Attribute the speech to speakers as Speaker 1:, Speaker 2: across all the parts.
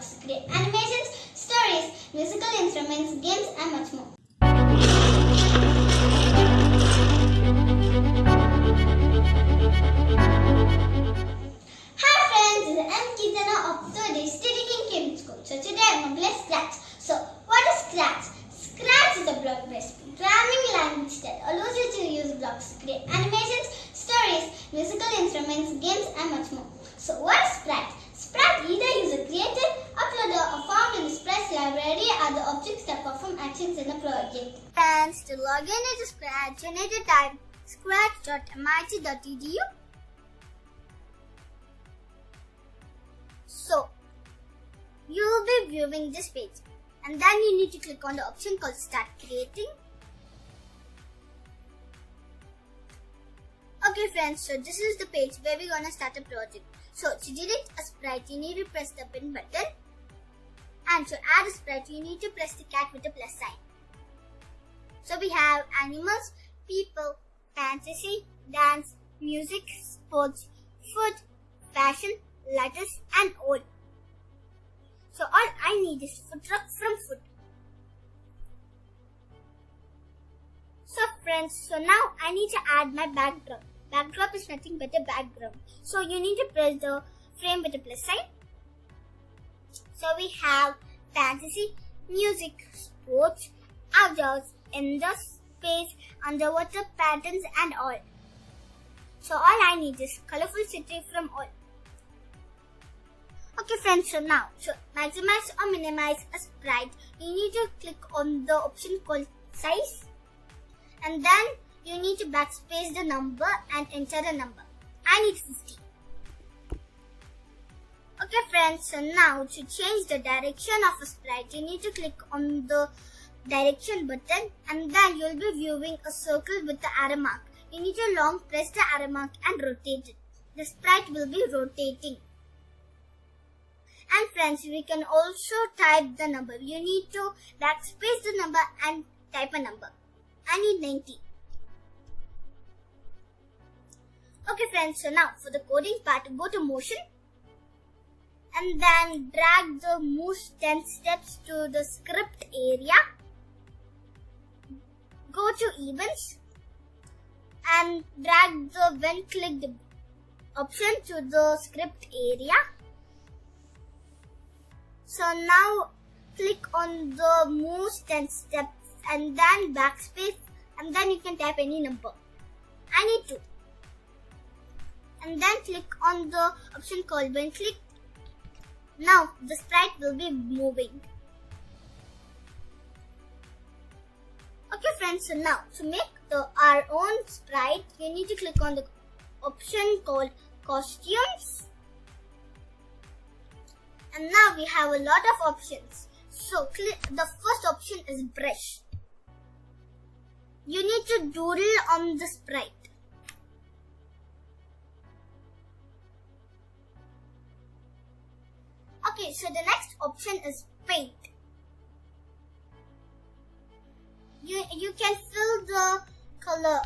Speaker 1: create animations, stories, musical instruments, games and much more. Hi friends, this is M Kirthana of 3rd day studying in Cambridge School. So today I'm going to play Scratch. So what is Scratch? Scratch is a block-based programming language that allows you to use blocks to create animations, stories, musical instruments, games and much more. So what is Sprite? Sprite either user created, uploaded or found in the Sprite library are the objects that perform actions in a project. Friends, to log in into Scratch, you need to type scratch.mit.edu. So, you will be viewing this page and then you need to click on the option called Start Creating. Okay friends, so this is the page where we're gonna start a project. So to delete a sprite, you need to press the pin button, and to add a sprite, you need to press the cat with the plus sign. So we have animals, people, fantasy, dance, music, sports, food, fashion, letters and all. So all I need is food truck from food. So friends, so now I need to add my backdrop. Backdrop is nothing but a background. So you need to press the frame with the plus sign. So we have fantasy, music, sports, outdoors, indoors, space, underwater patterns and all. So all I need is colorful city from all. Okay friends, so now to maximize or minimize a sprite, you need to click on the option called size, and then you need to backspace the number and enter the number. I need 50. Okay friends, so now to change the direction of a sprite, you need to click on the direction button and then you'll be viewing a circle with the arrow mark. You need to long press the arrow mark and rotate it. The sprite will be rotating. And friends, we can also type the number. You need to backspace the number and type a number. I need 90. Okay friends, so now for the coding part, go to motion and then drag the move 10 steps to the script area. Go to events and drag the when clicked option to the script area. So now click on the move 10 steps and then backspace and then you can type any number. I need 2. And then click on the option called when clicked. Now the sprite will be moving. Okay friends, so now to make our own sprite, you need to click on the option called costumes. And now we have a lot of options. So the first option is brush. You need to doodle on the sprite. Okay, so the next option is paint. You can fill the color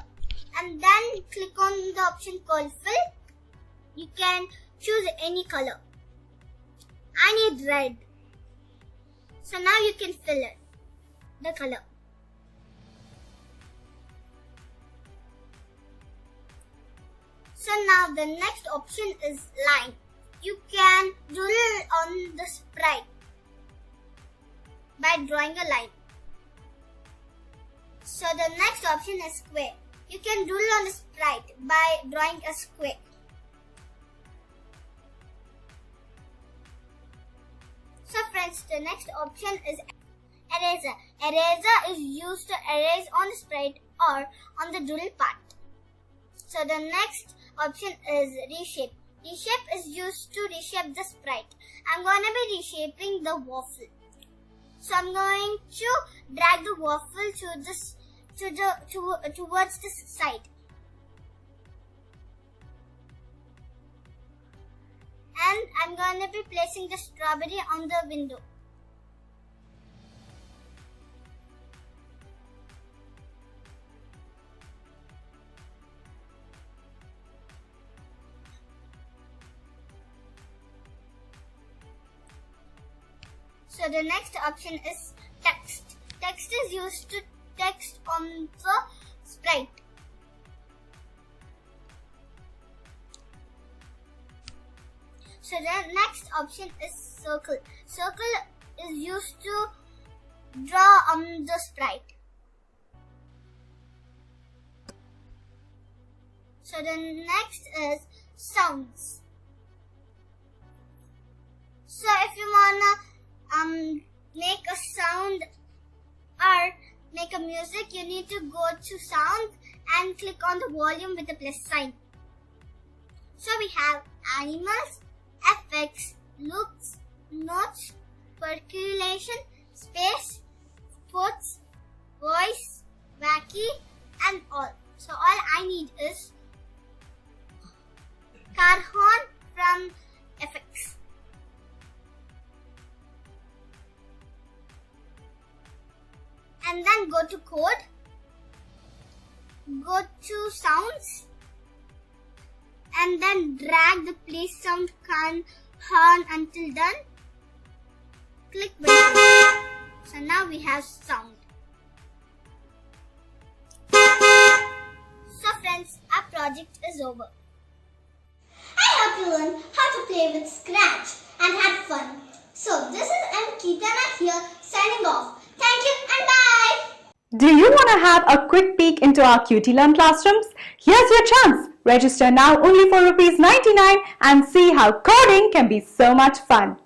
Speaker 1: and then click on the option called fill. You can choose any color. I need red. So now you can fill it, the color. So now the next option is line. You can doodle on the sprite by drawing a line. So the next option is square. You can doodle on the sprite by drawing a square. So friends, the next option is eraser. Eraser is used to erase on the sprite or on the doodle part. So the next option is reshape. Reshape is used to reshape the sprite. I'm going to be reshaping the waffle. So I'm going to drag the waffle towards this side. And I'm going to be placing the strawberry on the window. So the next option is text. Text is used to text on the sprite. So the next option is circle. Circle is used to draw on the sprite. So the next is sounds. So if you wanna make a sound or make a music, you need to go to sound and click on the volume with the plus sign. So we have animals, effects, loops, notes, percolation, space, sports, voice, wacky, and all. So all I need is car horn from effects. And then go to code, go to sounds, and then drag the play sound horn until done. Click button. So now we have sound. So friends, our project is over. I hope you learned how to play with Scratch and had fun. So this is M Kirthana here signing off. Thank you and bye.
Speaker 2: Do you want to have a quick peek into our QtLearn classrooms? Here's your chance. Register now only for ₹99 and see how coding can be so much fun.